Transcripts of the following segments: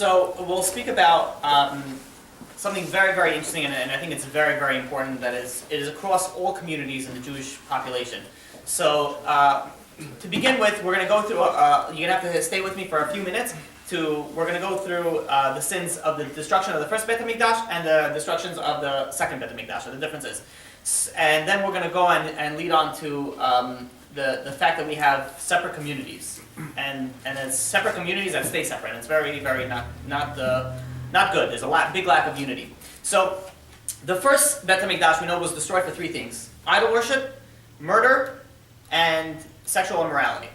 So we'll speak about something very, very interesting, and I think it's very, very important. That is, it is across all communities in the Jewish population. So to begin with, we're going to go through. You're going to have to stay with me for a few minutes. We're going to go through the sins of the destruction of the first Beit HaMikdash and the destructions of the second Beit HaMikdash, or the differences. And then we're going to go and lead on to the fact that we have separate communities, and it's separate communities that stay separate. And it's very, very not good. There's a big lack of unity. So the first Beit HaMikdash we know was destroyed for three things: idol worship, murder, and sexual immorality.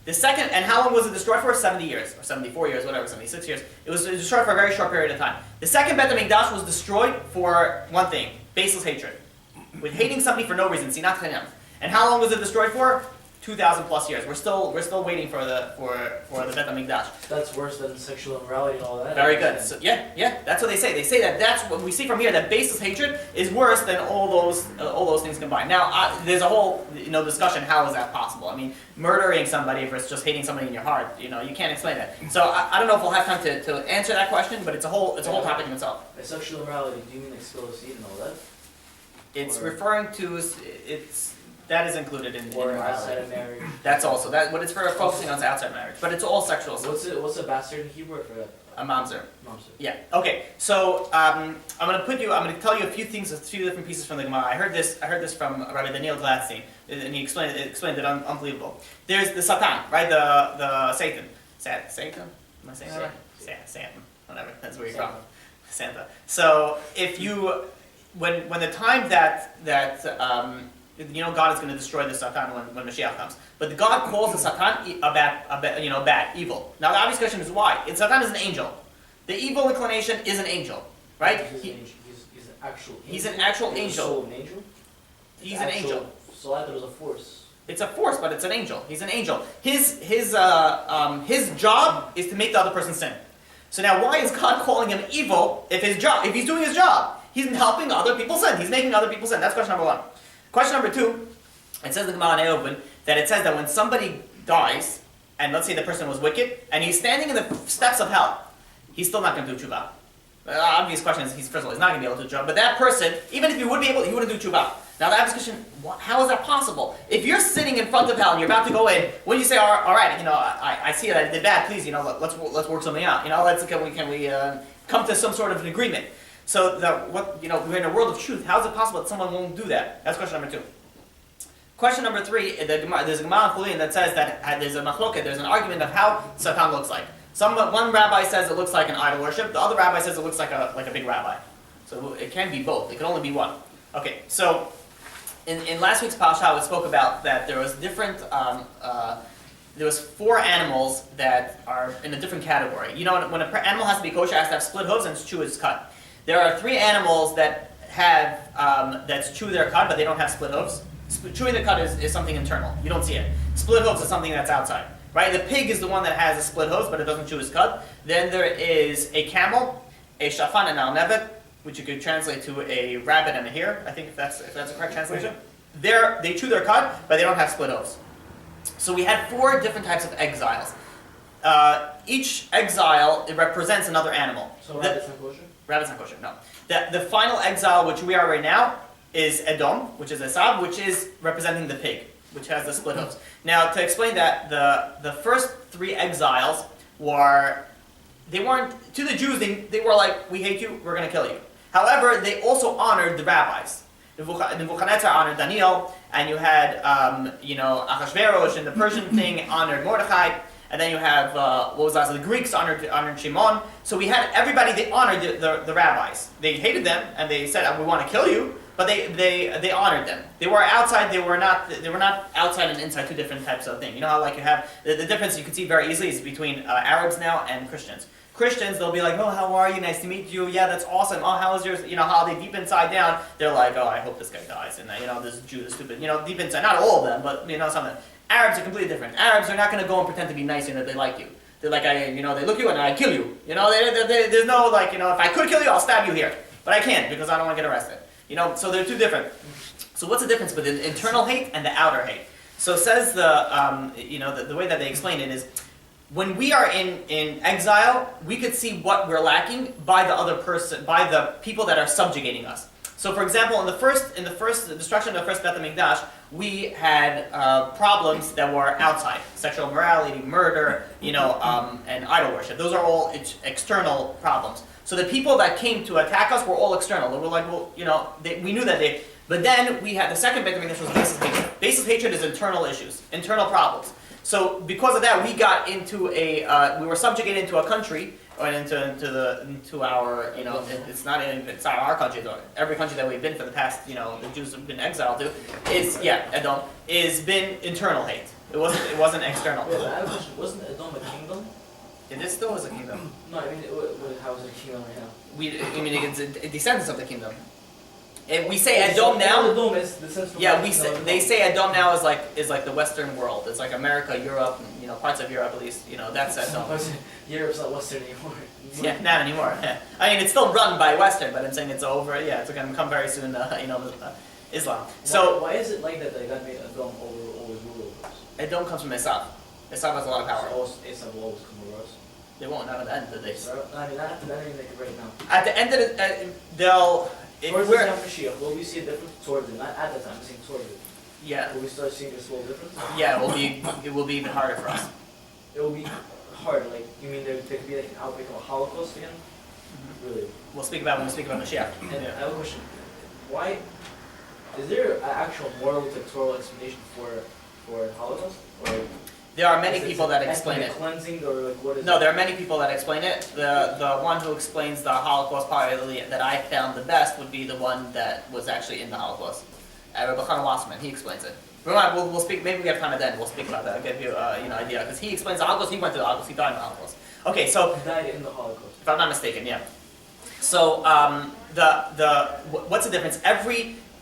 The second, and how long was it destroyed for? 70 years, or 74 years, whatever, 76 years. It was destroyed for a very short period of time. The second Beit HaMikdash was destroyed for one thing: baseless hatred, with hating somebody for no reason. Sinat chinam. And how long was it destroyed for? 2,000 plus years. We're still waiting for the Beit HaMikdash. That's worse than sexual immorality and all that. Very good. So, yeah, that's what they say. They say that's what we see from here. That baseless hatred is worse than all those things combined. Now, there's a whole discussion. How is that possible? I mean, murdering somebody versus just hating somebody in your heart. You can't explain that. So I don't know if we'll have time to answer that question, but it's a whole topic in itself. By sexual immorality, do you mean like spill of seed and all that? It's referring to that is included in or outside of marriage. That's also that. What it's for focusing on is outside marriage, but it's all sexual. What's a bastard in Hebrew for that? A mamzer. Mamzer. Yeah. Okay. So I'm going to tell you a few things, a few different pieces from the Gemara. I heard this from Rabbi Daniel Gladstein, and he explained it unbelievable. There's the Satan, right? The Satan. Satan. Am I saying that right? Satan. Whatever. That's where you're from. Santa. So if you when the time that God is going to destroy the Satan when Mashiach comes. But God calls the Satan bad, evil. Now the obvious question is why? Satan is an angel. The evil inclination is an angel, right? He's an actual angel. He's an actual angel. An angel? He's an angel. So I thought it was a force. It's a force, but it's an angel. He's an angel. His job is to make the other person sin. So now why is God calling him evil if he's doing his job? He's helping other people sin. He's making other people sin. That's question number one. Question number two, it says in the Gemara in Eovin that it says that when somebody dies, and let's say the person was wicked, and he's standing in the steps of hell, he's still not going to do tshuva. The obvious question is, he's not going to be able to do tshuva, but that person, even if he would be able, he wouldn't do tshuva. Now the obvious question, how is that possible? If you're sitting in front of hell and you're about to go in, when you say, all right, I see that I did bad, please, let's work something out. Can we come to some sort of an agreement? So we're in a world of truth. How is it possible that someone won't do that? That's question number two. Question number three, there's a Gemara in Bruklin that says that there's a machloket, there's an argument of how Satan looks like. One rabbi says it looks like an idol worship. The other rabbi says it looks like a big rabbi. So it can be both. It can only be one. Okay, so in last week's Parasha, we spoke about that there was different. There was 4 animals that are in a different category. When an animal has to be kosher, it has to have split hooves and chew its cud. There are 3 animals that have that chew their cud, but they don't have split hooves. Chewing the cud is something internal. You don't see it. Split hooves is something that's outside. Right? The pig is the one that has a split hooves, but it doesn't chew his cud. Then there is a camel, a shafan, and al nevet, which you could translate to a rabbit and a hare. I think if that's a correct translation. They chew their cud, but they don't have split hooves. So we had 4 different types of exiles. Each exile, it represents another animal. So rabbits not kosher? Rabbits not kosher, no. The final exile, which we are right now, is Edom, which is Esav, which is representing the pig, which has the split hooves. Now, to explain that, the first 3 exiles weren't, to the Jews, they were like, we hate you, we're going to kill you. However, they also honored the rabbis. Nebuchadnezzar honored Daniel, and you had, Achashverosh in the Persian thing honored Mordechai, and then you have, the Greeks honored Shimon. So we had everybody, they honored the rabbis. They hated them, and they said, we want to kill you, but they honored them. They were outside, they were not outside and inside, 2 different types of things. You know how you have, the difference you can see very easily is between Arabs now and Christians. Christians, they'll be like, oh, how are you? Nice to meet you. Yeah, that's awesome. Oh, how is yours? How they deep inside down, they're like, oh, I hope this guy dies. And this Jew is stupid. Deep inside, not all of them, but something. Arabs are completely different. Arabs are not going to go and pretend to be nice, they like you. They're like, they look you and I kill you. There's no if I could kill you, I'll stab you here. But I can't because I don't want to get arrested. So they're 2 different. So what's the difference between the internal hate and the outer hate? So says the way that they explain it is, when we are in exile, we could see what we're lacking by the other person, by the people that are subjugating us. So, for example, in the first destruction of the first Beit HaMikdash, we had problems that were outside: sexual immorality, murder, and idol worship. Those are all external problems. So the people that came to attack us were all external. They were like, well, we knew that they. But then we had the second Beit HaMikdash was basis hatred. Basis hatred is internal issues, internal problems. So because of that, we got into we were subjugated into a country, or into our, it's not our country though. Every country that we've been for the past, the Jews have been exiled to, Edom, is been internal hate. It wasn't external. Wait, I have a question. Wasn't Edom a kingdom? It still was a kingdom. No, I mean, how is it a kingdom right now? It's a descendants of the kingdom. And we say Edom now. Edom is descends from. Yeah, they say Edom now is like the Western world. It's like America, Europe, and, parts of Europe at least. That's Edom. Europe's not Western anymore. Yeah, not anymore. I mean, it's still run by Western, but I'm saying it's over. Yeah, it's going to come very soon. Islam. So why is it like that God made Edom always rule over us? Edom comes from Esav. Esav has a lot of power. So Esav will always come over us. They won't. Not at the end of the day. I mean, not at the end of the right now. At the end of the, they'll. Towards the time of Mashiach, will we see a difference towards it? Not at the time, I'm saying towards it. Yeah. Will we start seeing this little difference? Yeah, it will be even harder for us. It will be harder. Like, you mean there could be like an outbreak of a Holocaust again? Mm-hmm. Really? We'll speak about when we speak about Mashiach. And I have a question. Why is there an actual moral textual explanation for Holocaust? Or there are many people that explain it. Cleansing or like what is No, there are many people that explain it. The one who explains the Holocaust probably that I found the best would be the one that was actually in the Holocaust. Rabbi Yehoshua Zitron, he explains it. We'll speak. Maybe we have time at the end. We'll speak about that. I'll give you idea because he explains the Holocaust. He went to the Holocaust. He died in the Holocaust. Okay, so he died in the Holocaust. If I'm not mistaken, yeah. So what's the difference?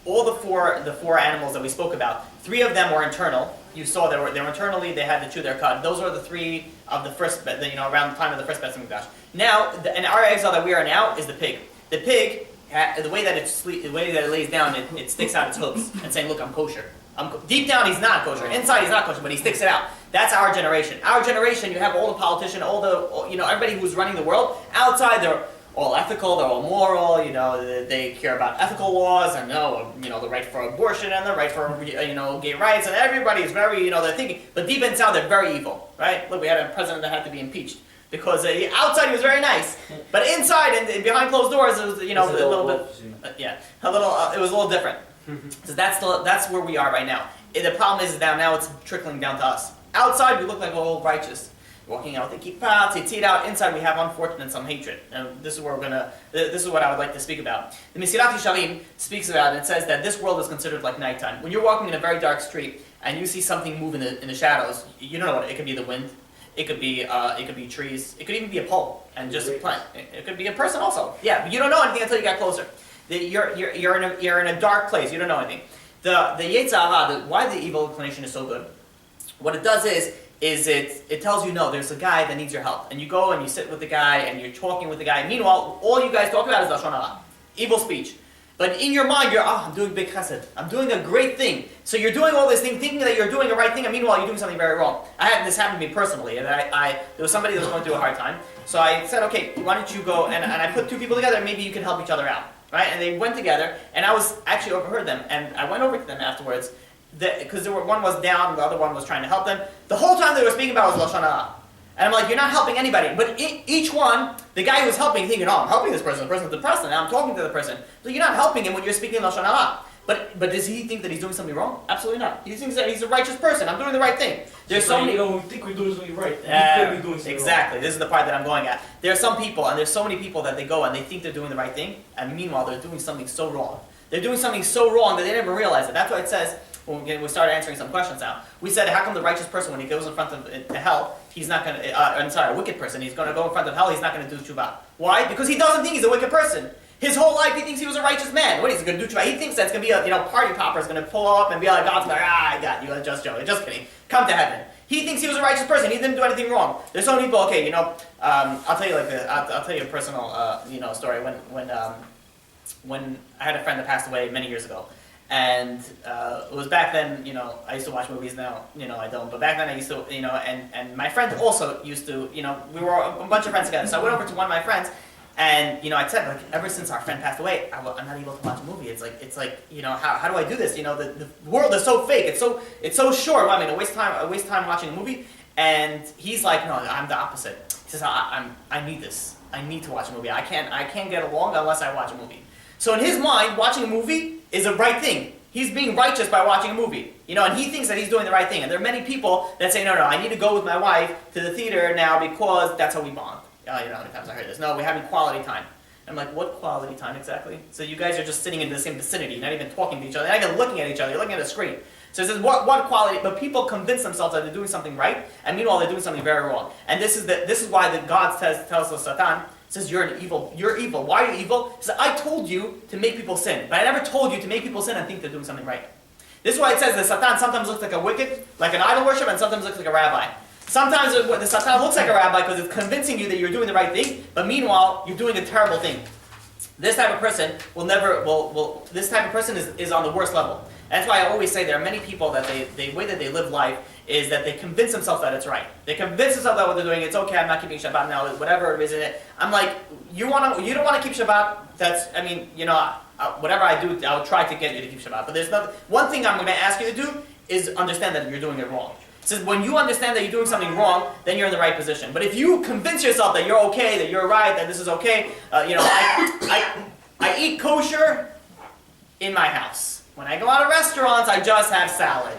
All the four animals that we spoke about, 3 of them were internal. You saw they were internally. They had to chew their cud. Those are the 3 of the first, around the time of the first Beit HaMikdash. Now, in our exile that we are now is the pig. The pig, the way that it lays down, it sticks out its hooves and saying, "Look, I'm kosher." Deep down, he's not kosher. Inside, he's not kosher, but he sticks it out. That's our generation. Our generation, you have all the politicians, everybody who's running the world. Outside, they're all ethical, they're all moral, they care about ethical laws and the right for abortion and the right for gay rights, and everybody's very they're thinking, but deep inside they're very evil, right? Look, we had a president that had to be impeached because outside he was very nice, but inside and behind closed doors it was it was a little different. So that's where we are right now. The problem is now it's trickling down to us. Outside we look like all righteous. Walking out with the kippah, tzitzit out. Inside we have unfortunate some hatred. And this is where this is what I would like to speak about. The Mesilat Yesharim speaks about it. It says that this world is considered like nighttime. When you're walking in a very dark street and you see something move in the shadows, you don't know what it could be. The wind, it could be trees, it could even be a pole and just a plant. It could be a person also. Yeah, but you don't know anything until you get closer. You're in a dark place. You don't know anything. The Yetzer Hara, why the evil inclination is so good. What it does is it tells you, no, there's a guy that needs your help. And you go and you sit with the guy and you're talking with the guy. Meanwhile, all you guys talk about is Lashon Hara, evil speech. But in your mind, I'm doing big chesed. I'm doing a great thing. So you're doing all this thing, thinking that you're doing the right thing, and meanwhile, you're doing something very wrong. This happened to me personally. And there was somebody that was going through a hard time. So I said, okay, why don't you go, and I put 2 people together, and maybe you can help each other out. Right? And they went together, and I was actually overheard them, and I went over to them afterwards, because one was down, the other one was trying to help them. The whole time they were speaking about was Lashon Hara. And I'm like, you're not helping anybody. But each one, the guy who was helping, thinking, I'm helping this person, the person's depressed, and now I'm talking to the person. So you're not helping him when you're speaking Lashon Hara. But does he think that he's doing something wrong? Absolutely not. He thinks that he's a righteous person. I'm doing the right thing. There's so many. We think we're doing something right. We could be doing something exactly. Wrong. This is the part that I'm going at. There are some people, and there's so many people that they go and they think they're doing the right thing, and meanwhile they're doing something so wrong. They're doing something so wrong that they never realize it. That's why it says, when we start answering some questions now, we said, how come the righteous person, when he goes in front of to hell, he's not going to, a wicked person, he's going to go in front of hell, he's not going to do tshuva. Why? Because he doesn't think he's a wicked person. His whole life he thinks he was a righteous man. What is he going to do tshuva? He thinks that's going to be a party popper is going to pull up and be like, God's like, I got you, just joking, just kidding. Come to heaven. He thinks he was a righteous person. He didn't do anything wrong. There's so many people. Okay, I'll tell you I'll tell you a personal story. When I had a friend that passed away many years ago, And it was back then, I used to watch movies. Now, I don't. But back then I used to, and my friend also used to, we were a bunch of friends together. So I went over to one of my friends, and I said, like, ever since our friend passed away, I'm not able to watch a movie. It's like, how do I do this? The world is so fake. It's so short. I mean, I waste time watching a movie. And he's like, no, I'm the opposite. He says, I need this. I need to watch a movie. I can't get along unless I watch a movie. So in his mind, watching a movie is a right thing. He's being righteous by watching a movie. And he thinks that he's doing the right thing. And there are many people that say, no, I need to go with my wife to the theater now because that's how we bond. How many times I heard this? No, we're having quality time. I'm like, what quality time exactly? So you guys are just sitting in the same vicinity, not even talking to each other, not even looking at each other, you're looking at a screen. So it says, what quality? But people convince themselves that they're doing something right, and meanwhile they're doing something very wrong. And this is why the God tells us, Satan, says, you're evil. Why are you evil? He says, I told you to make people sin, but I never told you to make people sin and think they're doing something right. This is why it says that Satan sometimes looks like a wicked, like an idol worshiper, and sometimes looks like a rabbi. Sometimes the Satan looks like a rabbi because it's convincing you that you're doing the right thing, but meanwhile, you're doing a terrible thing. This type of person this type of person is on the worst level. That's why I always say there are many people that the way that they live life is that they convince themselves that it's right. They convince themselves that what they're doing, it's okay, I'm not keeping Shabbat now, whatever it is in it. I'm like, you don't want to keep Shabbat, whatever I do, I'll try to get you to keep Shabbat. But there's one thing I'm going to ask you to do is understand that you're doing it wrong. It says when you understand that you're doing something wrong, then you're in the right position. But if you convince yourself that you're okay, that you're right, that this is okay, I eat kosher in my house. When I go out of restaurants, I just have salad,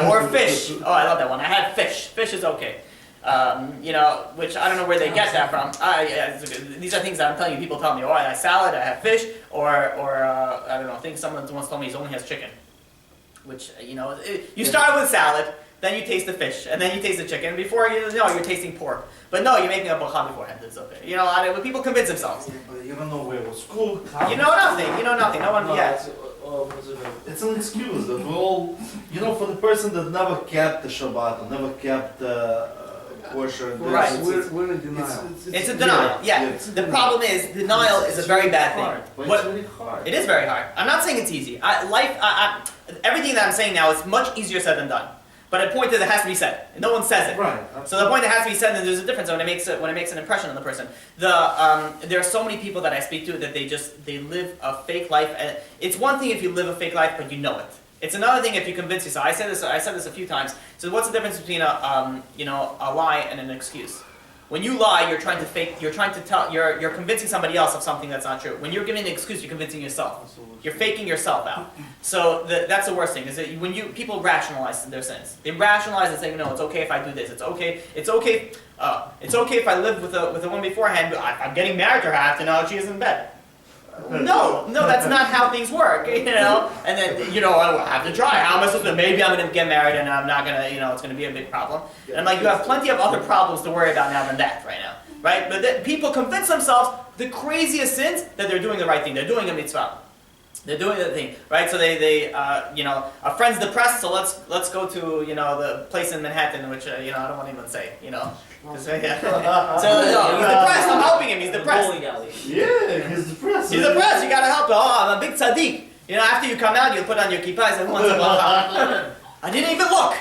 or fish. Oh, I love that one. I have fish. Fish is okay. Which I don't know where they get that from. These are things that I'm telling you. People tell me, oh, I have salad, I have fish, or I don't know. I think someone once told me he only has chicken. Which, you start with salad, then you taste the fish, and then you taste the chicken. Before you know, you're tasting pork. But no, you're making a bracha beforehand. It's okay. People convince themselves. Yeah, but you don't know where it was cooked. You know nothing. No one. Yeah. It's an excuse that we all, for the person that never kept the Shabbat or never kept kosher. Right. We're in denial. It's a denial. Yeah. The problem is denial is a very bad thing. But it's really hard. It is very hard. I'm not saying it's easy. Everything that I'm saying now is much easier said than done. But the point is, it has to be said. No one says it. Right. So the point it has to be said, and there's a difference when it makes an impression on the person. There are so many people that I speak to that they live a fake life. And it's one thing if you live a fake life, but you know it. It's another thing if you convince yourself. I said this a few times. So what's the difference between a lie and an excuse? When you lie, you're trying to tell, you're convincing somebody else of something that's not true. When you're giving an excuse, you're convincing yourself. You're faking yourself out. So that's the worst thing, is that when people rationalize their sins. They rationalize and say, no, it's okay if I do this. It's okay if I live with a woman beforehand, but I'm getting married to her, I have to know how she is in bed. No, that's not how things work, And then, I have to try. How am I supposed to, maybe I'm going to get married and I'm not going to, it's going to be a big problem. And I'm like, you have plenty of other problems to worry about now than that right now, right? But people convince themselves the craziest sins that they're doing the right thing. They're doing a mitzvah. They're doing the thing, right? So they a friend's depressed, so let's go to, the place in Manhattan, which, I don't want to even say, So he's depressed. I'm helping him. He's depressed. Yeah, he's depressed. He's depressed. You gotta help him. Oh, I'm a big tzaddik. After you come out, you put on your kippah. I said, who wants a bracha? I didn't even look.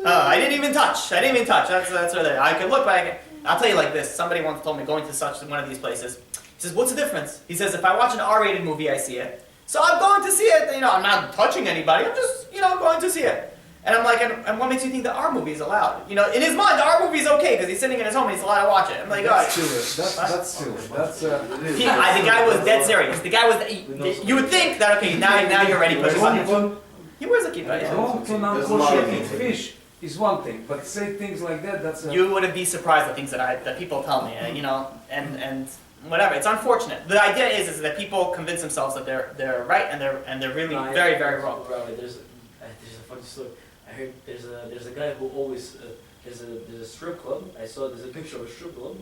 I didn't even touch. That's where I could look, but I'll tell you like this. Somebody once told me going to one of these places. He says, what's the difference? He says, if I watch an R-rated movie, I see it. So I'm going to see it. I'm not touching anybody. I'm just, going to see it. And I'm like, and what makes you think the R movie is allowed? In his mind, the R movie is okay because he's sitting in his home and he's allowed to watch it. I'm like, that's silly. That's silly. The guy was dead serious. The guy was. You would think that okay, now you're ready. He wears a kippah. Going to non-kosher eat fish is one thing, but say things like that. You wouldn't be surprised at things that people tell me. And whatever. It's unfortunate. The idea is that people convince themselves that they're right and they're really very, very wrong. There's a funny story. I heard there's a guy who always there's a strip club. There's a picture of a strip club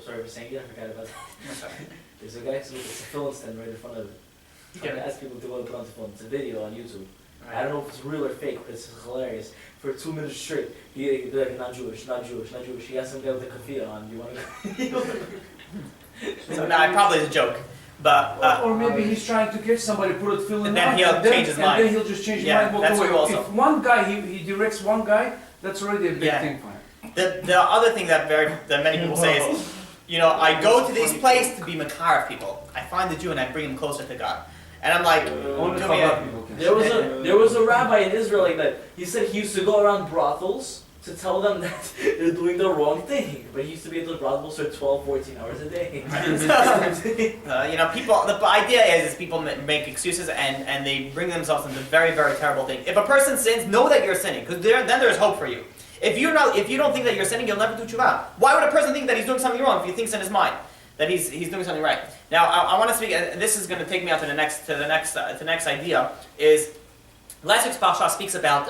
sorry for saying it, I forgot about that. There's a guy, it's a film stand right in front of it. Trying to ask people to go and put on the phone. It's a video on YouTube. Right. I don't know if it's real or fake, but it's hilarious. For 2 minutes straight, he'd be like, not Jewish. He asked some guy with a keffiyeh on, do you want to go? So now it probably is a joke. But or maybe he's trying to catch somebody, put it, fill in And then out, he'll change his mind. And then he'll just change his Yeah, mind. Walk that's away. true also. If one guy, he directs one guy, that's already a big Yeah. thing for him. the other thing that many people say is, I go to this place to be makar of people. I find the Jew and I bring him closer to God. And I'm like, Only do me Chabad a- people can. There was a rabbi in Israel like that. He said he used to go around brothels to tell them that they're doing the wrong thing. But he used to be at those brothels for 12, 14 hours a day. people. The idea is people make excuses and they bring themselves into very, very terrible thing. If a person sins, know that you're sinning, because then there's hope for you. If you don't think that you're sinning, you'll never do tshuva. Why would a person think that he's doing something wrong if he thinks in his mind that he's doing something right? Now, I want to speak. This is going to take me out to the next idea. Is last week's Parsha speaks about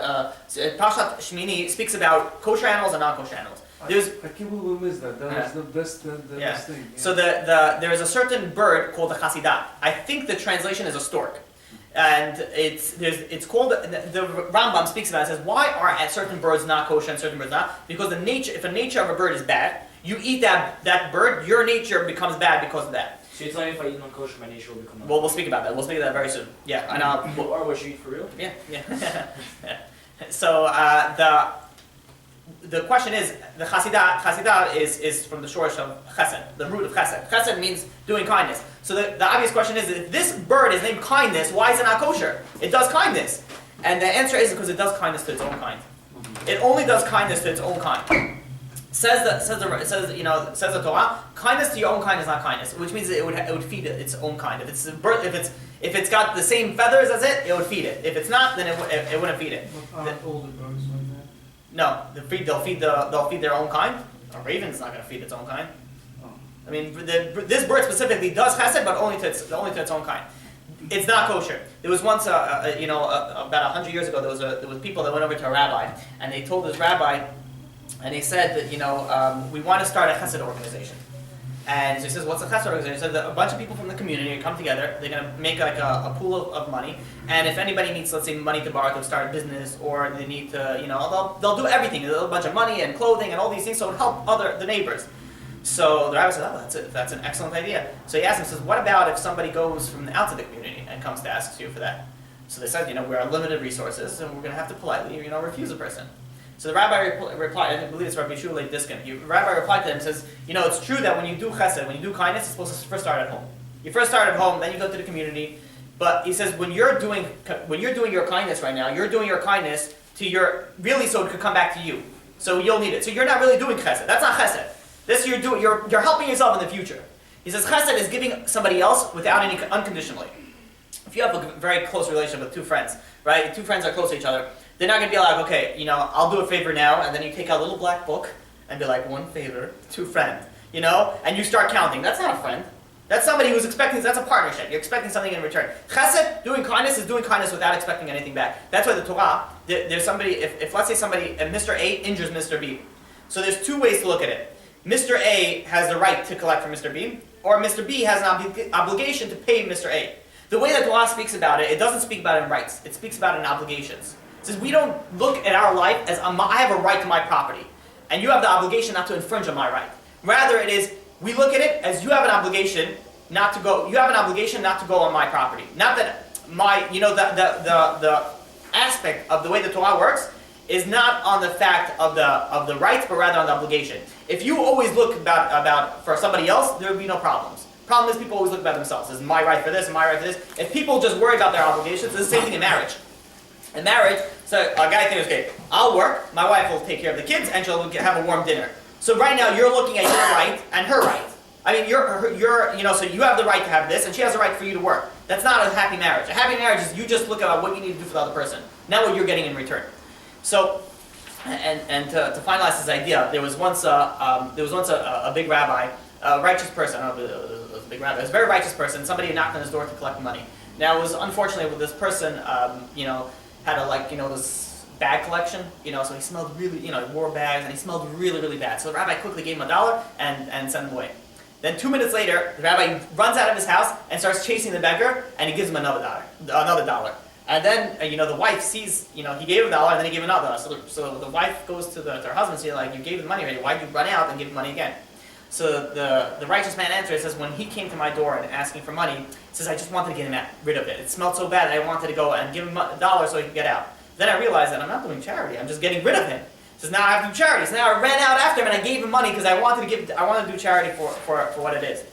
Parsha Shmini speaks about kosher animals and non-kosher animals. I can't believe we missed that. That was the best, best thing. Yeah. So there is a certain bird called the chasidah. I think the translation is a stork. And it's called, the Rambam speaks about it, says, why are certain birds not kosher and certain birds not? Because if the nature of a bird is bad, you eat that bird, your nature becomes bad because of that. So you're telling me if I eat non-kosher, my nature will become non-kosher? Well, we'll speak about that. We'll speak about that very soon. Yeah, and Or what you eat for real? yeah. So the question is, the chasidah is from the shorish of chesed, the root of chesed. Chesed means doing kindness. So the obvious question is, if this bird is named kindness, why is it not kosher? It does kindness. And the answer is because it does kindness to its own kind. It only does kindness to its own kind. Says the Torah, kindness to your own kind is not kindness, which means it would feed its own kind. If it's a bird, if it's got the same feathers as it would feed it. If it's not, then it wouldn't feed it. What are older birds like that? No, they'll feed their own kind. A raven's not going to feed its own kind. Oh. I mean, this bird specifically does chesed, but only to its own kind. It's not kosher. There was once, about 100 years ago, there was people that went over to a rabbi, and they told this rabbi, and they said that we want to start a chesed organization. And so he says, what's a chesed organization? He said that a bunch of people from the community come together. They're going to make like a pool of money, and if anybody needs, let's say, money to borrow to start a business, or they need to, they'll do everything. They'll a bunch of money and clothing and all these things, so it'll help the neighbors. So the rabbi said, that's an excellent idea. So he asked him, says, what about if somebody goes from outside the community and comes to ask you for that? So they said, we're on limited resources, and we're going to have to politely, refuse a person. So the rabbi replied, I believe it's Rabbi Yehoshua Zitron. The rabbi replied to him and says, it's true that when you do chesed, when you do kindness, it's supposed to first start at home. You first start at home, then you go to the community. But he says, when you're doing your kindness right now, you're doing your kindness so it could come back to you. So you'll need it. So you're not really doing chesed. That's not chesed. This you're helping yourself in the future. He says chesed is giving somebody else without any unconditionally. If you have a very close relationship with two friends, right? Two friends are close to each other. They're not going to be like, okay, I'll do a favor now, and then you take out a little black book and be like, one favor, two friends, and you start counting. That's not a friend. That's somebody who's expecting, that's a partnership. You're expecting something in return. Chesed, doing kindness, is doing kindness without expecting anything back. That's why the Torah, there's somebody, if let's say somebody, Mr. A injures Mr. B. So there's two ways to look at it. Mr. A has the right to collect from Mr. B, or Mr. B has an obligation to pay Mr. A. The way that Torah speaks about it, it doesn't speak about it in rights. It speaks about it in obligations. It says we don't look at our life as I have a right to my property, and you have the obligation not to infringe on my right. Rather, it is we look at it as you have an obligation not to go. You have an obligation not to go on my property. Not that the aspect of the way the Torah works is not on the fact of the rights, but rather on the obligation. If you always look about for somebody else, there would be no problems. Problem is people always look about themselves. This is my right for this, and my right for this. If people just worry about their obligations, it's the same thing in marriage. In marriage, so a guy thinks, okay, I'll work, my wife will take care of the kids, and she'll have a warm dinner. So right now you're looking at your right and her right. I mean, so you have the right to have this, and she has the right for you to work. That's not a happy marriage. A happy marriage is you just look at what you need to do for the other person, not what you're getting in return. So, and to finalize this idea, there was once a big rabbi, a righteous person. I don't know if it was a big rabbi. It was a very righteous person. Somebody knocked on his door to collect money. Now it was unfortunately with this person, had this bag collection. So he smelled really, he wore bags and he smelled really, really bad. So the rabbi quickly gave him $1 and sent him away. Then 2 minutes later, the rabbi runs out of his house and starts chasing the beggar, and he gives him another $1. And then, the wife sees, he gave him $1, and then he gave him another $1. So the wife goes to her husband and says, you gave him the money already, why'd you run out and give him money again? So the righteous man answered, says, when he came to my door and asking for money, he says, I just wanted to get rid of it. It smelled so bad that I wanted to go and give him $1 so he could get out. Then I realized that I'm not doing charity. I'm just getting rid of him. He says, now I have to do charity. So now I ran out after him and I gave him money because I wanted to do charity for what it is.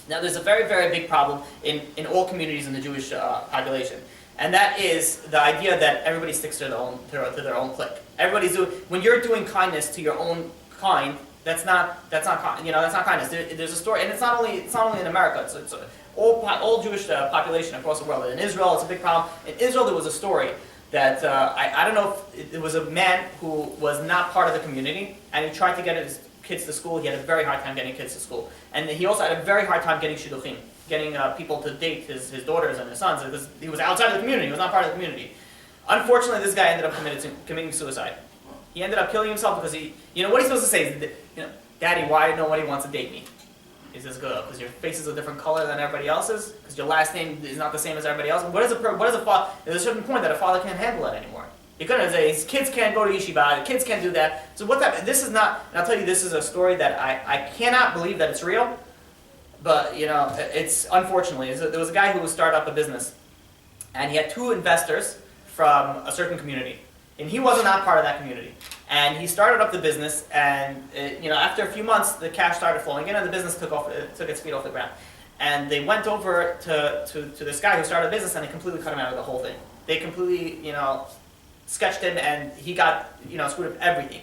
Now there's a very, very big problem in all communities in the Jewish population. And that is the idea that everybody sticks to their own clique. When you're doing kindness to your own kind, that's not kindness. There's a story, and it's not only in America. It's all Jewish population across the world. In Israel, it's a big problem. In Israel, there was a story that I don't know if it was a man who was not part of the community, and he tried to get his kids to school. He had a very hard time getting kids to school, and he also had a very hard time getting shidduchim, getting people to date his daughters and his sons, because he was outside of the community. He was not part of the community. Unfortunately, this guy ended up committing suicide. He ended up killing himself because what he's supposed to say is, Daddy, why nobody wants to date me? He says, good, because your face is a different color than everybody else's, because your last name is not the same as everybody else. What is a father? There's a certain point that a father can't handle it anymore. You couldn't say his kids can't go to yeshiva, the kids can't do that. So this is not, and I'll tell you, this is a story that I cannot believe that it's real, but it's unfortunately, there was a guy who started up a business, and he had 2 investors from a certain community. And he was not part of that community. And he started up the business, and after a few months, the cash started flowing in, and the business took its feet off the ground. And they went over to this guy who started a business, and they completely cut him out of the whole thing. They completely, sketched him, and he got, screwed up everything.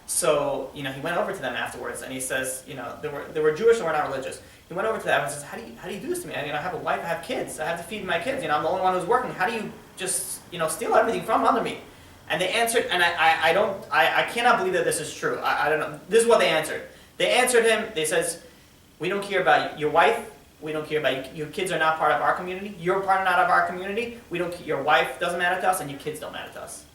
So, he went over to them afterwards, and he says, they were Jewish and were not religious. He went over to them and says, how do you do this to me? I have a wife, I have kids, I have to feed my kids. I'm the only one who's working. How do you just, steal everything from under me? And they answered, and I cannot believe that this is true. I don't know. This is what they answered. They answered him. They says, we don't care about your wife. We don't care about you. Your kids are not part of our community. You're not of our community. Your wife doesn't matter to us, and your kids don't matter to us.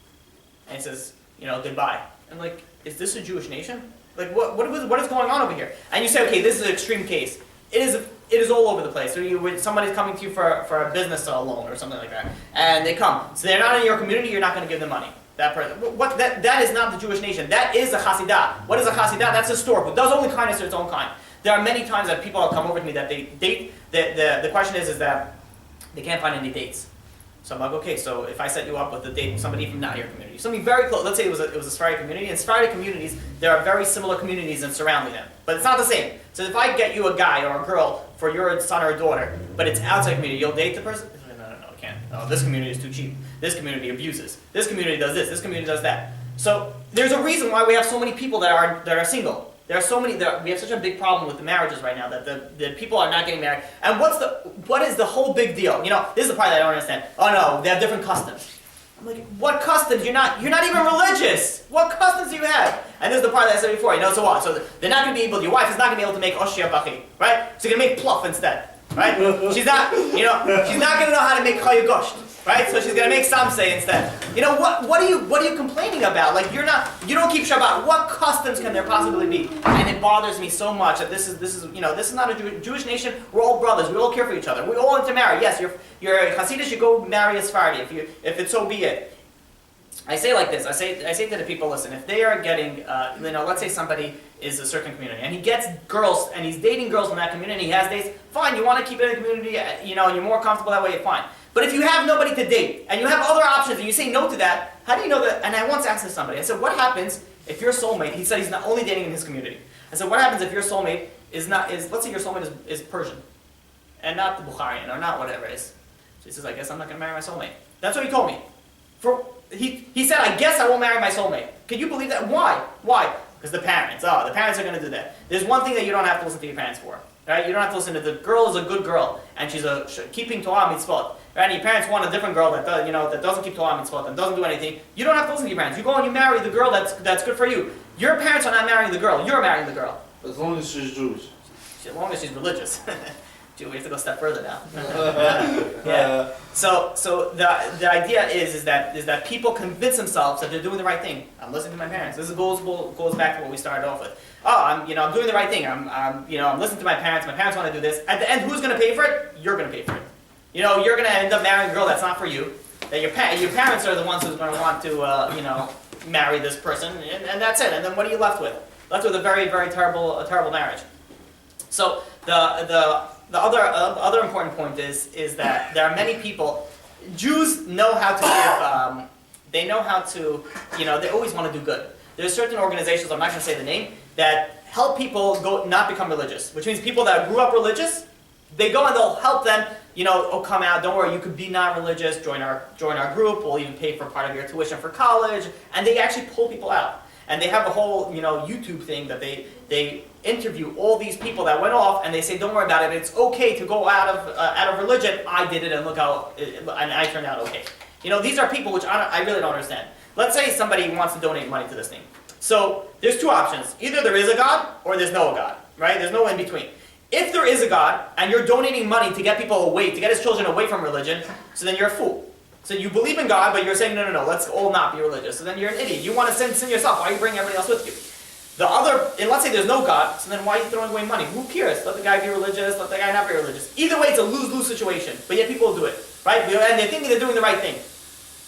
And he says, goodbye. I'm like, is this a Jewish nation? Like, what is going on over here? And you say, okay, this is an extreme case. It is all over the place. So somebody's coming to you for a business loan or something like that, and they come. So they're not in your community. You're not going to give them money. That person. That is not the Jewish nation. That is a Hasidah. What is a Hasidah? That's a store who does only kindness to its own kind. There are many times that people have come over to me that they date. The question is that they can't find any dates. So I'm like, okay, so if I set you up with a date with somebody from not your community, something very close. Let's say it was a Sephardi community. In Sephardi communities, there are very similar communities and surrounding them, but it's not the same. So if I get you a guy or a girl for your son or daughter, but it's outside community, you'll date the person? No, I can't. No, this community is too cheap. This community abuses. This community does this. This community does that. So there's a reason why we have so many people that are single. There are so many. We have such a big problem with the marriages right now that the people are not getting married. And what is the whole big deal? This is the part that I don't understand. Oh no, they have different customs. I'm like, what customs? You're not even religious. What customs do you have? And this is the part that I said before. So what? So they're not going to be able. Your wife is not going to be able to make oshia bachi, right? So you're going to make pluff instead, right? She's not. She's not going to know how to make chaya gosht. Right, so she's gonna make samsei instead. What are you complaining about? Like you don't keep Shabbat. What customs can there possibly be? And it bothers me so much that this is not a Jewish nation. We're all brothers. We all care for each other. We all intermarry. Yes, you're a Hasidic. You go marry a Sephardi if it's so be it. I say like this. I say to the people, listen. If they are getting, let's say somebody is a certain community and he gets girls and he's dating girls in that community. He has dates. Fine. You want to keep it in the community. And you're more comfortable that way. Fine. But if you have nobody to date, and you have other options, and you say no to that, how do you know that? And I once asked this somebody, I said, what happens if your soulmate, he said he's not only dating in his community. I said, what happens if your soulmate let's say your soulmate is Persian, and not the Bukharian, or not whatever it is. So he says, I guess I'm not going to marry my soulmate. That's what he told me. He said, I guess I won't marry my soulmate. Can you believe that? Why? Because the parents are going to do that. There's one thing that you don't have to listen to your parents for. Right? You don't have to listen to the girl is a good girl, and she's keeping Torah mitzvot. Right? And your parents want a different girl that doesn't keep Torah mitzvot and doesn't do anything. You don't have to listen to your parents. You go and you marry the girl that's good for you. Your parents are not marrying the girl. You're marrying the girl. As long as she's Jewish. As long as she's religious. We have to go a step further now. Yeah. So the idea is that people convince themselves that they're doing the right thing. I'm listening to my parents. This goes back to what we started off with. Oh, I'm doing the right thing. I'm listening to my parents. My parents want to do this. At the end, who's going to pay for it? You're going to pay for it. You're going to end up marrying a girl that's not for you. That your parents are the ones who's going to want to marry this person, and that's it. And then what are you left with? Left with a very, very terrible marriage. So the other important point is that there are many people. Jews know how to give. They know how to. They always want to do good. There's certain organizations, I'm not going to say the name, that help people not become religious. Which means people that grew up religious, they go and they'll help them. Come out. Don't worry, you could be non-religious. Join our group. We'll even pay for part of your tuition for college. And they actually pull people out. And they have a whole YouTube thing that they interview all these people that went off, and they say, don't worry about it. It's okay to go out of religion. I did it, and look how and I turned out okay. These are people which I really don't understand. Let's say somebody wants to donate money to this thing. So there's two options. Either there is a God or there's no God, right? There's no in between. If there is a God and you're donating money to get people away, to get his children away from religion, so then you're a fool. So you believe in God, but you're saying, no, let's all not be religious. So then you're an idiot. You want to sin yourself. Why are you bringing everybody else with you? And let's say there's no God, so then why are you throwing away money? Who cares? Let the guy be religious, let the guy not be religious. Either way, it's a lose-lose situation. But yet people do it, right? And they think they're doing the right thing.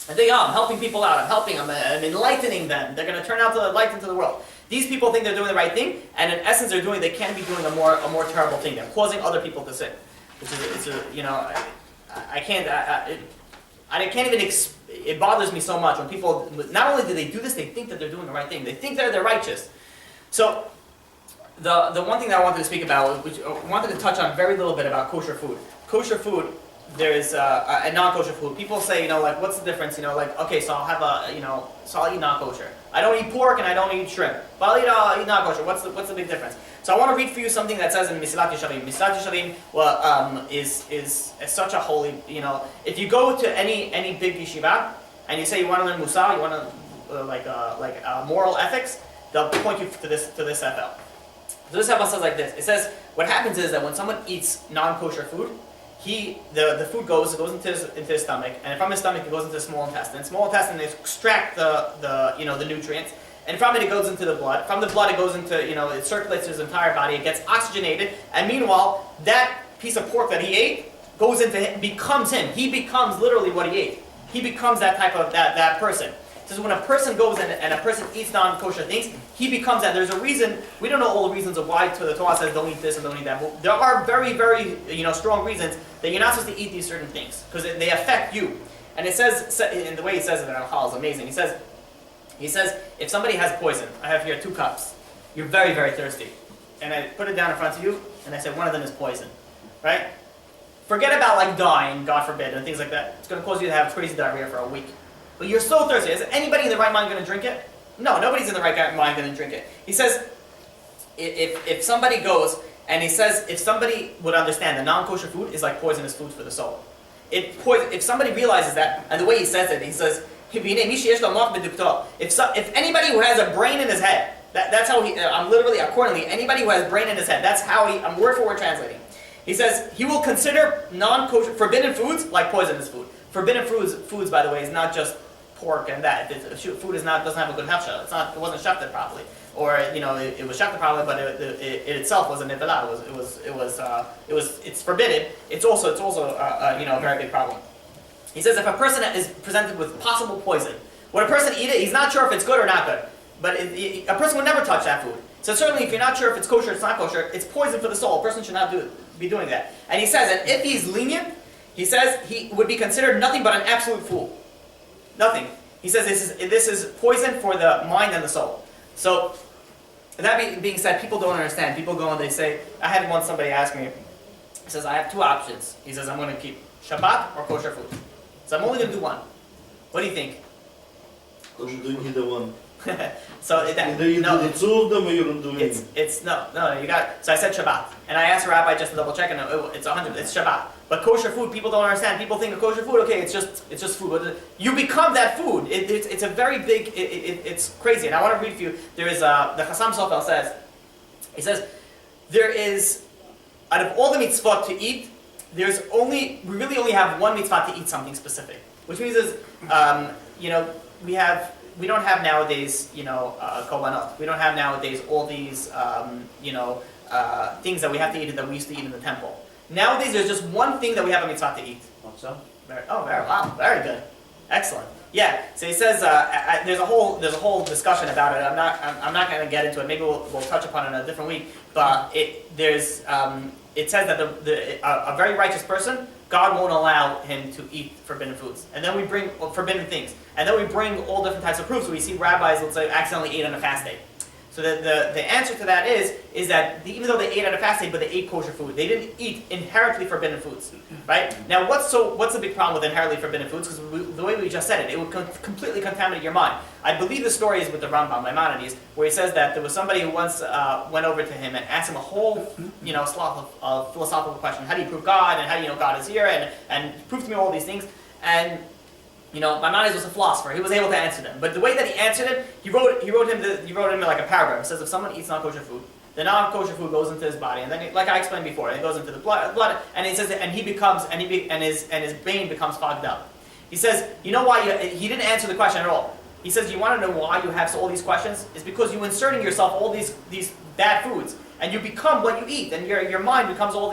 And they I'm helping people out, I'm helping them, I'm enlightening them. They're going to turn out to light into the world. These people think they're doing the right thing, and in essence they can be doing a more terrible thing. They're causing other people to sin. Which is, I can't even, it bothers me so much when people, not only do they do this, they think that they're doing the right thing. They think they're righteous. So, the one thing that I wanted to speak about, which I wanted to touch on very little bit about kosher food. Kosher food, there's a non-kosher food. People say, what's the difference? Okay, so I'll have so I'll eat non-kosher. I don't eat pork and I don't eat shrimp, but I'll eat non-kosher. What's the big difference? So I want to read for you something that says in Mesilat Yesharim. Mesilat Yesharim is such a holy, if you go to any big yeshiva and you say you want to learn Musar, you want to moral ethics, they'll point you to this FL. So this FL says like this. It says what happens is that when someone eats non-kosher food, the food goes into his stomach, and from his stomach it goes into the small intestine. Small intestine, they extract the nutrients. And from it goes into the blood. From the blood it goes into, it circulates his entire body, it gets oxygenated, and meanwhile, that piece of pork that he ate goes into him, becomes him. He becomes literally what he ate. He becomes that type of, that person. So when a person goes and a person eats non-kosher things, he becomes that. There's a reason, we don't know all the reasons of why the Torah says don't eat this and don't eat that. But there are very, very, strong reasons that you're not supposed to eat these certain things, because they affect you. And it says, in the way he says it in Al-Hal is amazing. He says, if somebody has poison, I have here 2 cups. You're very, very thirsty. And I put it down in front of you, and I said, one of them is poison. Right? Forget about dying, God forbid, and things like that. It's going to cause you to have crazy diarrhea for a week. But you're so thirsty. Is anybody in the right mind going to drink it? No, nobody's in the right mind going to drink it. He says, if somebody goes, and he says, if somebody would understand that non-kosher food is like poisonous food for the soul. If somebody realizes that, and the way he says it, he says, if anybody who has a brain in his head, that's how I'm literally, accordingly, anybody who has a brain in his head, that's how I'm word for word translating. He says, he will consider non-kosher, forbidden foods like poisonous food. Forbidden foods, by the way, is not just pork and that. Food doesn't have a good hefsha. It wasn't shafted properly. Or, it was shafted properly, but it itself wasn't nifala. It's forbidden. It's also a very big problem. He says if a person is presented with possible poison, when a person eats it, he's not sure if it's good or not good. But a person would never touch that food. So certainly if you're not sure if it's kosher or it's not kosher, it's poison for the soul. A person should not be doing that. And he says that if he's lenient, he says he would be considered nothing but an absolute fool. Nothing. He says this is poison for the mind and the soul. So that being said, people don't understand. People go and they say, I had once somebody ask me, he says, I have 2 options. He says, I'm going to keep Shabbat or kosher food. So I'm only going to do one. What do you think? Don't do either one. So either you do the 2 of them or you don't do anything. No, you got it. So I said Shabbat. And I asked the rabbi just to double check, and it's 100, it's Shabbat. But kosher food, people don't understand. People think of kosher food, okay, it's just food. But you become that food. It's a very big, it's crazy. And I want to read for you, there is, the Chassam Sofer says, he says, there is, out of all the mitzvot to eat, we really only have one mitzvah to eat something specific. Which means we don't have nowadays, korbanot. We don't have nowadays all these, things that we have to eat that we used to eat in the temple. Nowadays, there's just one thing that we have a mitzvah to eat. Matza? Very good. Excellent. Yeah. So he says there's a whole discussion about it. I'm not going to get into it. Maybe we'll touch upon it in a different week. But it says that a very righteous person, God won't allow him to eat forbidden foods. And then we bring forbidden things. And then we bring all different types of proofs. So we see rabbis, let's say, accidentally ate on a fast day. So the answer to that is that even though they ate on a fast day, but they ate kosher food, they didn't eat inherently forbidden foods, right? Now, what's the big problem with inherently forbidden foods? Because the way we just said it would completely contaminate your mind. I believe the story is with the Rambam, Maimonides, where he says that there was somebody who once went over to him and asked him a whole, slough of philosophical questions. How do you prove God? And how do you know God is here? And prove to me all these things. And Maimonides was a philosopher. He was able to answer them. But the way that he answered it, he wrote him like a paragraph. It says if someone eats non-kosher food, the non-kosher food goes into his body, and then, like I explained before, it goes into the blood, and he says, and his brain becomes fogged up. He says, you know why? He didn't answer the question at all. He says, you want to know why you have all these questions? It's because you insert in yourself all these bad foods, and you become what you eat, and your mind becomes all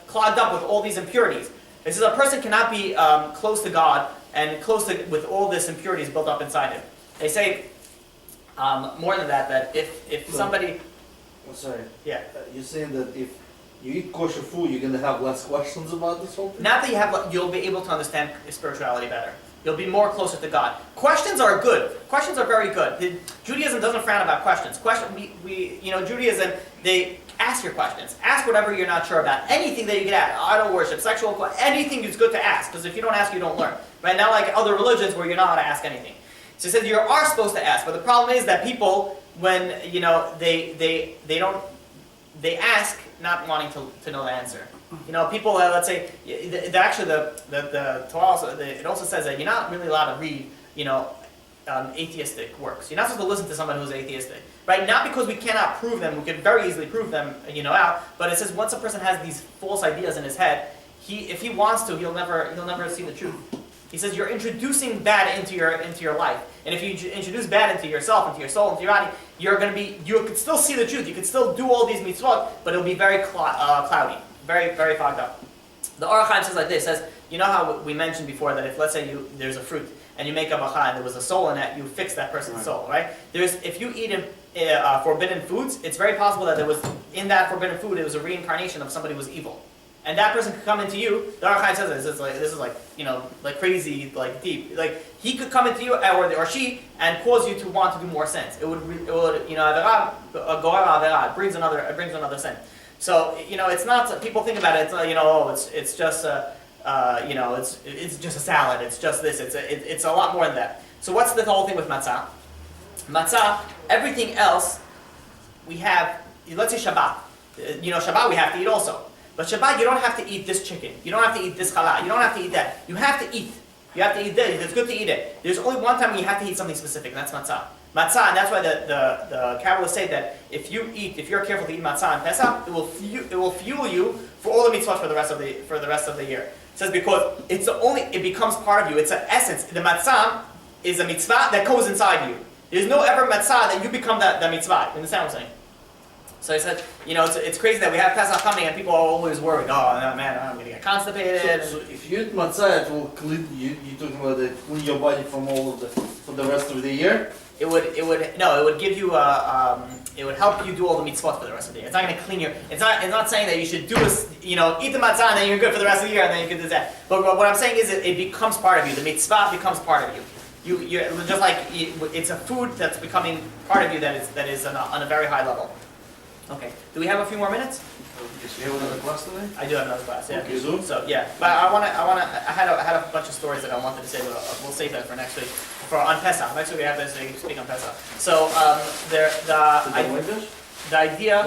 clogged up with all these impurities. It says a person cannot be close to God and with all this impurities built up inside him. They say more than that if somebody... Sorry. Yeah. You're saying that if you eat kosher food, you're going to have less questions about this whole thing? Not that you'll be able to understand spirituality better. You'll be more closer to God. Questions are good. Questions are very good. Judaism doesn't frown about questions. Judaism, they ask your questions. Ask whatever you're not sure about. Anything that you get at, idol worship, sexual, anything is good to ask. Because if you don't ask, you don't learn. Right? Not like other religions where you're not allowed to ask anything. So it says you are supposed to ask. But the problem is that people, when they ask not wanting to know the answer. People, let's say, the Torah also, it also says that you're not really allowed to read, atheistic works. You're not supposed to listen to someone who's atheistic, right? Not because we cannot prove them, we can very easily prove them, out. But it says once a person has these false ideas in his head, if he wants to, he'll never see the truth. He says you're introducing bad into your life, and if you introduce bad into yourself, into your soul, into your body, you could still see the truth. You could still do all these mitzvot, but it'll be very cloudy. Very, very fogged up. The Orach Chaim says like this, says, how we mentioned before that if, let's say, there's a fruit, and you make a bracha, and there was a soul in that, you fix that person's soul, right? If you eat forbidden foods, it's very possible that there was, in that forbidden food, it was a reincarnation of somebody who was evil. And that person could come into you, the Orach Chaim says this is like crazy, like deep. Like, he could come into you, or she, and cause you to want to do more sins. It would averah, go'era averah, it brings another sin. So, it's not, people think about it, it's just it's just a salad, it's just this, it's a lot more than that. So what's the whole thing with matzah? Matzah, everything else, we have, let's say Shabbat. Shabbat we have to eat also. But Shabbat, you don't have to eat this chicken, you don't have to eat this challah, you don't have to eat that. You have to eat. You have to eat this, it's good to eat it. There's only one time when you have to eat something specific, and that's matzah. Matzah, and that's why the Kabbalists say that if you're careful to eat matzah on Pesach, it will fuel you for all the mitzvot for the rest of the year. It says because it becomes part of you. It's an essence. The matzah is a mitzvah that goes inside you. There's no ever matzah that you become the mitzvah. You understand what I'm saying? So he said, it's crazy that we have Pesach coming and people are always worried. Oh no, man, I'm going to get constipated. So if you eat matzah, it will clean. You're talking about clean your body from for the rest of the year. It would give you it would help you do all the mitzvot for the rest of the year. It's not going to clean your. It's not saying that you should do this. Eat the matzah and then you're good for the rest of the year and then you can do that. But what I'm saying is it becomes part of you. The mitzvah becomes part of you. You're just like it's a food that's becoming part of you that is on a very high level. Okay. Do we have a few more minutes? Yes, we have another class today. I do have another class. Yeah. Okay, Zoom. So yeah, but I had a bunch of stories that I wanted to say, but we'll save that for next week. On Pesach. Next week we have to speak on Pesach. So the idea.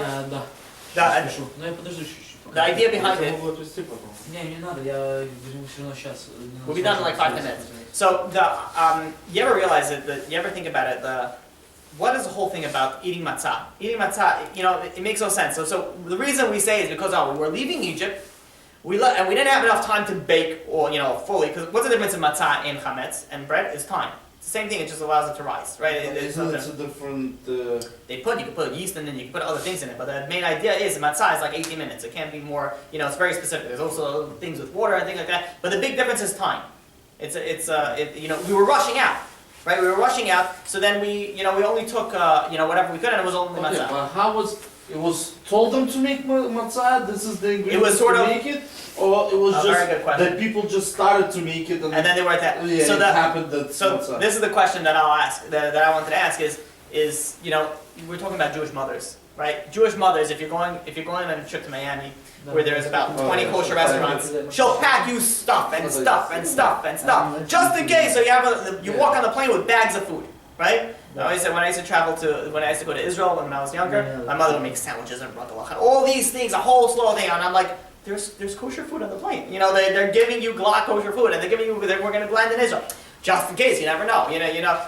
The idea behind it. We'll be done in like 5 minutes. So you ever realize that? You ever think about it? What is the whole thing about eating matzah? Eating matzah, it makes no sense. So the reason we say is because we were leaving Egypt, and we didn't have enough time to bake or fully. Because what's the difference in matzah and chametz and bread? Is time. It's the same thing. It just allows it to rise, right? Isn't it a different? You can put yeast in it, you can put other things in it. But the main idea is matzah is like 18 minutes. It can't be more. It's very specific. There's also things with water and things like that. But the big difference is time. We were rushing out, right? We were rushing out. So then we only took whatever we could, and it was only Okay, matzah. but how was it was told them to make matzah? This is the ingredients was sort to of- make it, or it was A very good just question. that people just started to make it And then they were at that. yeah, So it that happened that So matzah. this is the question that I'll ask, that I wanted to ask is we're talking about Jewish mothers, right? Jewish mothers, if you're going on a trip to Miami, where there's about 20 kosher restaurants, she'll pack you stuff and stuff and stuff and stuff, just in case. So you walk on the plane with bags of food, right? When I used to go to Israel when I was younger, my mother would make sandwiches and baklava, all these things, a whole slow thing, and I'm like, there's kosher food on the plane. They're giving you glot kosher food, and they're giving you, we're going to blend in Israel. Just in case, you never know,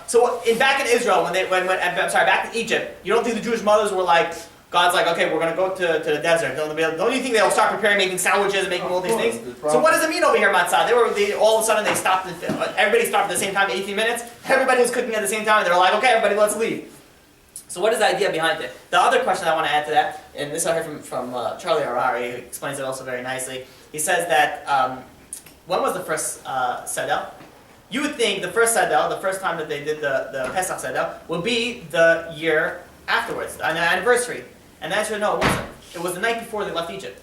So back in Israel, back in Egypt, you don't think the Jewish mothers were like, God's like, okay, we're going to go to the desert. Don't you think they'll start preparing, making sandwiches and making all these things? So what does it mean over here, matzah? All of a sudden they stopped, everybody stopped at the same time, 18 minutes. Everybody was cooking at the same time, and they were like, okay, everybody, let's leave. So what is the idea behind it? The other question I want to add to that, and this I heard from Charlie Harari, who explains it also very nicely. He says that, when was the first Seder? You would think the first Seder, the first time that they did the Pesach Seder, would be the year afterwards, an anniversary. And the answer is no, it wasn't. It was the night before they left Egypt.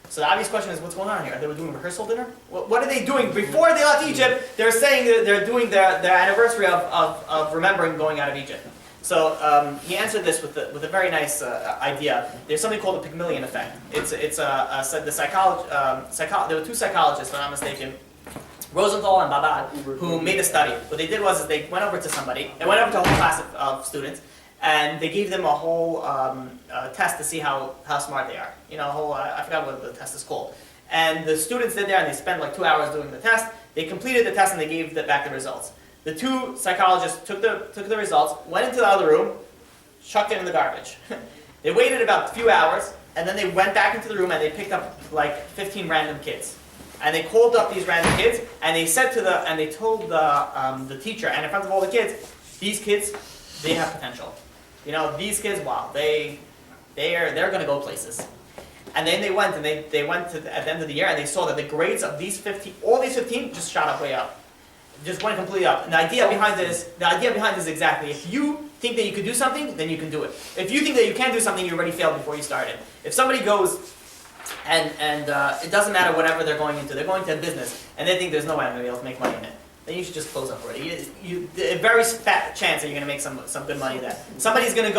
So the obvious question is, what's going on here? They were doing rehearsal dinner? What are they doing? Before they left Egypt, they're saying that they're doing their anniversary of remembering going out of Egypt. So he answered this with a very nice idea. There's something called the Pygmalion effect. The psychologist. There were two psychologists, if I'm not mistaken, Rosenthal and Babad, who made a study. What they did was they went over to somebody. They went over to a whole class of students, and they gave them a whole test to see how smart they are. I forgot what the test is called. And the students did there, and they spent like 2 hours doing the test. They completed the test, and they gave back the results. The two psychologists took the results, went into the other room, chucked it in the garbage. They waited about a few hours, and then they went back into the room, and they picked up like 15 random kids. And they called up these random kids, and they told the teacher, and in front of all the kids, these kids, they have potential. These kids, wow, they're going to go places. And then they went, at the end of the year, and they saw that the grades of all these 15 just shot up way up. Just went completely up. And the idea behind this is exactly, if you think that you can do something, then you can do it. If you think that you can't do something, you already failed before you started. If somebody goes and it doesn't matter whatever they're going into a business, and they think there's no way I'm going to be able to make money in it, then you should just close up already. A very fat chance that you're going to make some good money there. Somebody's going to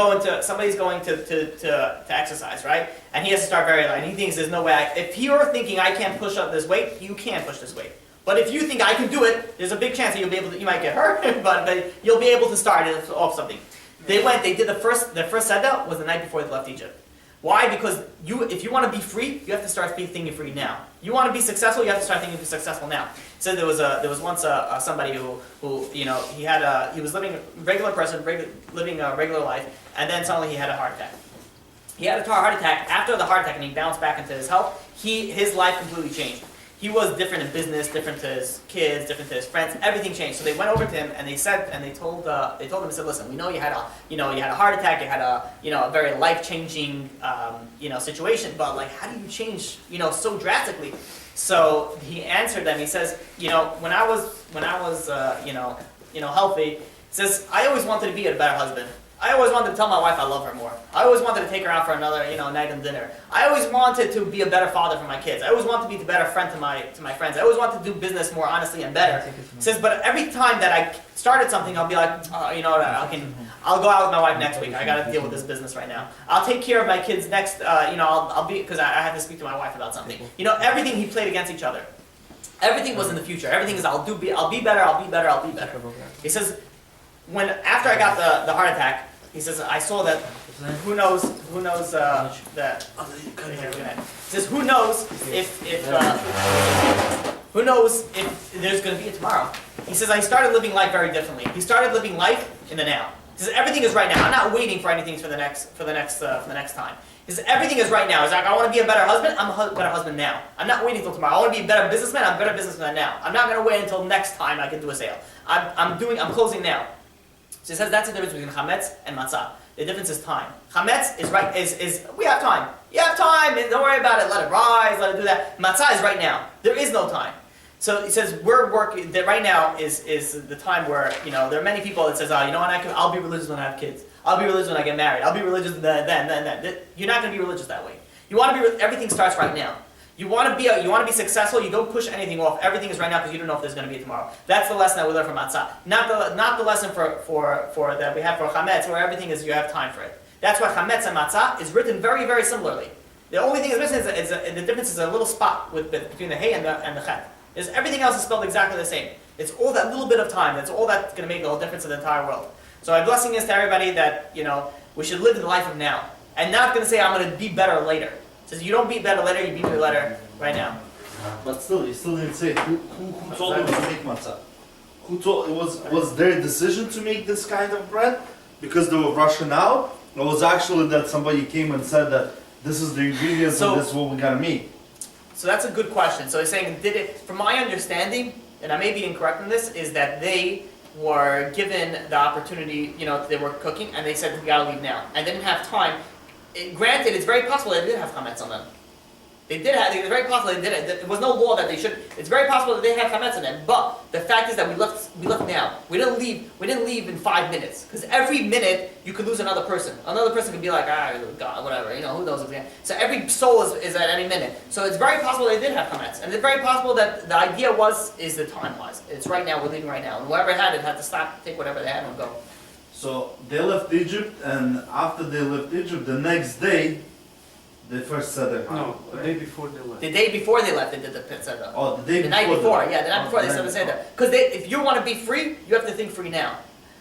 exercise, right? And he has to start very light. And he thinks there's no way. If you're thinking I can't push up this weight, you can push this weight. But if you think I can do it, there's a big chance that you might get hurt, but you'll be able to start it off something. They did their first Seder was the night before they left Egypt. Why? Because if you want to be free, you have to start thinking free now. You want to be successful, you have to start thinking successful now. So there was once somebody who he was living a regular person, living a regular life, and then suddenly he had a heart attack. He had a heart attack. After the heart attack, and he bounced back into his health, his life completely changed. He was different in business, different to his kids, different to his friends. Everything changed. So they went over to him and they told him, listen, we know you had a heart attack, you had a very life-changing situation, but like, how do you change so drastically? So he answered them. He says, when I was healthy, he says, I always wanted to be a better husband. I always wanted to tell my wife I love her more. I always wanted to take her out for another, night and dinner. I always wanted to be a better father for my kids. I always wanted to be a better friend to my friends. I always wanted to do business more honestly and better. He says, but every time that I started something, I'll be like, I'll go out with my wife next week. I got to deal with this business right now. I'll take care of my kids next. I'll be because I have to speak to my wife about something. Everything he played against each other. Everything was in the future. Everything is I'll be better. He says, after I got the heart attack. He says, I saw that, who knows that, he says, who knows if there's going to be a tomorrow. He says, I started living life very differently. He started living life in the now. He says, everything is right now. I'm not waiting for anything for the next time. He says, everything is right now. He's like, I want to be a better husband, I'm a better husband now. I'm not waiting until tomorrow. I want to be a better businessman, I'm a better businessman now. I'm not going to wait until next time I can do a sale. I'm closing now. So he says that's the difference between chametz and matzah. The difference is time. Chametz is we have time. You have time, don't worry about it, let it rise, let it do that. Matzah is right now. There is no time. So he says we're working. That right now is the time where there are many people that says, oh, you know what? I'll be religious when I have kids. I'll be religious when I get married. I'll be religious then. You're not going to be religious that way. You want to be. Everything starts right now. You want to be successful. You don't push anything off. Everything is right now because you don't know if there's going to be tomorrow. That's the lesson that we learn from Matzah. Not the lesson for that we have for Chametz, where everything is you have time for it. That's why Chametz and Matzah is written very, very similarly. The only thing that's missing is the difference is a little spot between the hey and the chet. Everything else is spelled exactly the same. It's all that little bit of time. That's all that's going to make the whole difference in the entire world. So my blessing is to everybody that we should live the life of now, and not going to say I'm going to be better later. It says you don't be better later, you be better later right now. But still, you still didn't say who told them to make matzah. Who told? Was their decision to make this kind of bread because they were rushing out, or was actually that somebody came and said that this is the ingredients and this is what we gotta make? So that's a good question. So he's saying, from my understanding, and I may be incorrect in this, is that they were given the opportunity, they were cooking, and they said, we gotta leave now. And they didn't have time. Granted, it's very possible they did have chametz on them. It's very possible they did it. There was no law that they should. It's very possible that they had chametz on them. But the fact is that we left now. We didn't leave in 5 minutes. Because every minute you could lose another person. Another person could be like, God, whatever, who knows again. So every soul is at any minute. So it's very possible they did have chametz. And it's very possible that the idea is the time-wise. It's right now, we're leaving right now. And whoever had it had to stop, take whatever they had and go. So they left Egypt, and after they left Egypt, the next day, they first said their No, the day before they left. The day before they left, they did the seder. Oh, the day The before. night before, yeah, the night before they said the seder. Because if you want to be free, you have to think free now.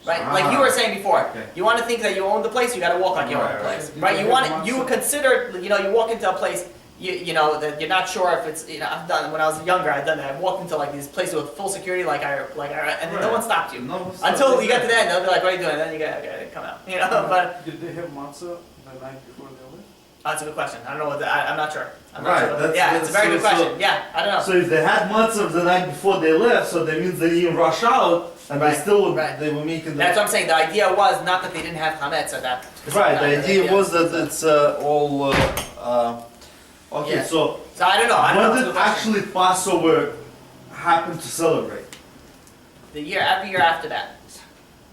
Right? Like you were saying before. Okay. You want to think that you own the place, you got to walk like you own the place. Right? You consider, you walk into a place, that you're not sure if it's, I've done, when I was younger, I've done that. I walked into like these places with full security, and then no one stopped you. Until you get to the end, they'll be like, what are you doing? And then you gotta come out. But Did they have matzah the night before they left? that's a good question. I don't know I'm not sure. I'm Right, not sure. that's- It's a very good so- question. Yeah, I don't know. So if they had matzah the night before they left, so that means they didn't rush out, and Right, they still right. they were making. That's what I'm saying. The idea was not that they didn't have chametz at that specific Right. time. The idea was that it's all. Okay, Yeah. so So I don't know. I don't know. when It's a did good question. actually Passover happen to celebrate? Every year after that.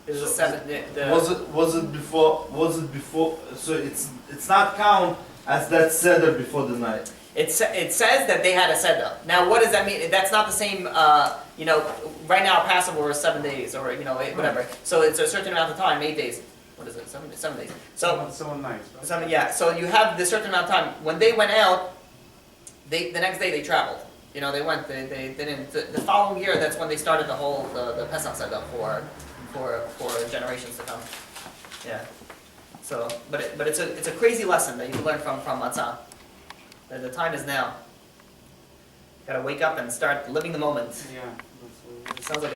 It was the seventh. Was it before? So it's not count as that seder before the night. It says that they had a seder. Now, what does that mean? That's not the same. Right now Passover is 7 days, or whatever. So it's a certain amount of time, 8 days. What is it? 7 days. So 7 nights, right? 7, yeah. So you have this certain amount of time. When they went out, the next day they traveled. They went. They didn't. The following year, that's when they started the whole the Pesach seder for generations to come. Yeah. So, but it's a crazy lesson that you learn from Matzah. That the time is now. Gotta wake up and start living the moment. Yeah. That's It sounds like